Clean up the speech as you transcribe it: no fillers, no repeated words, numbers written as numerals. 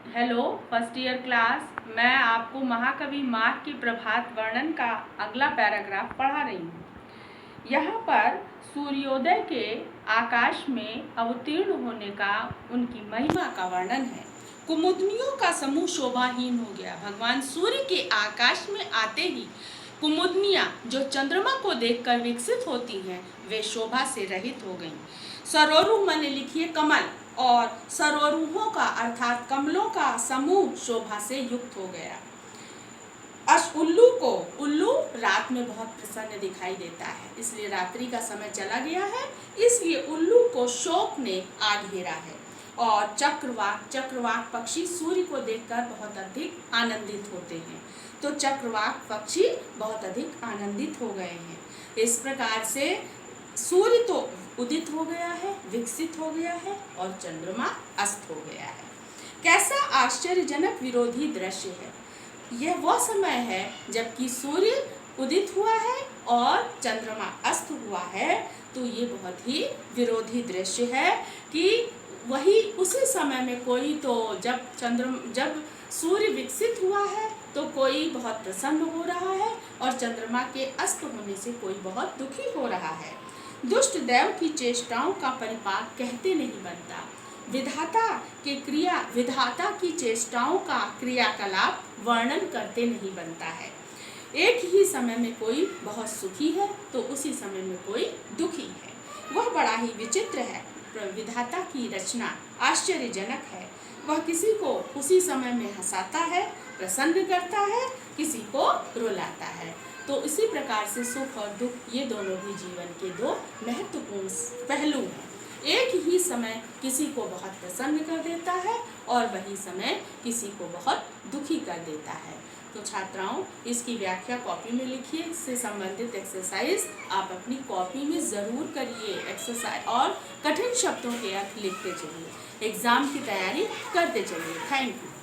Hello first year class. मैं आपको महाकवि माघ के प्रभात वर्णन का अगला पैराग्राफ पढ़ा रही हूँ। यहाँ पर सूर्योदय के आकाश में अवतीर्ण होने का, उनकी महिमा का वर्णन है। कुमुदनियों का समूह शोभाहीन हो गया। भगवान सूर्य के आकाश में आते ही कुमुदनियाँ जो चंद्रमा को देखकर विकसित होती हैं, वे शोभा से रहित हो गईं। सरोरुह माने लिखिए कमल, और सरोरुहों का अर्थात कमलों का समूह शोभा से युक्त हो गया। उल्लू रात में बहुत प्रसन्न दिखाई देता है, इसलिए रात्रि का समय चला गया है, इसलिए उल्लू को शोक ने आ घेरा है। और चक्रवाक पक्षी सूर्य को देखकर बहुत अधिक आनंदित होते हैं, तो चक्रवाक पक्षी बहुत अधिक आनंदित हो गए हैं। इस प्रकार से सूर्य तो उदित हो गया है, विकसित हो गया है, और चंद्रमा अस्त हो गया है। कैसा आश्चर्यजनक विरोधी दृश्य है। यह वह समय है जबकि सूर्य उदित हुआ है और चंद्रमा अस्त हुआ है, तो ये बहुत ही विरोधी दृश्य है कि वही उसी समय में कोई तो जब सूर्य विकसित हुआ है तो कोई बहुत प्रसन्न हो रहा है, और चंद्रमा के अस्त होने से कोई बहुत दुखी हो रहा है। दुष्ट देव की चेष्टाओं का परिपाक कहते नहीं बनता। विधाता की चेष्टाओं का क्रियाकलाप वर्णन करते नहीं बनता है। एक ही समय में कोई बहुत सुखी है तो उसी समय में कोई दुखी है। वह बड़ा ही विचित्र है। विधाता की रचना आश्चर्यजनक है। वह किसी को उसी समय में हंसाता है, प्रसन्न करता है, किसी को रुलाता है। तो इसी प्रकार से सुख और दुख ये दोनों भी जीवन के दो महत्वपूर्ण पहलू हैं। एक ही समय किसी को बहुत प्रसन्न कर देता है और वही समय किसी को बहुत दुखी कर देता है। तो छात्राओं, इसकी व्याख्या कॉपी में लिखिए। इससे संबंधित एक्सरसाइज आप अपनी कॉपी में ज़रूर करिए एक्सरसाइज, और कठिन शब्दों के अर्थ लिखते चलिए, एग्ज़ाम की तैयारी करते चलिए। Thank you.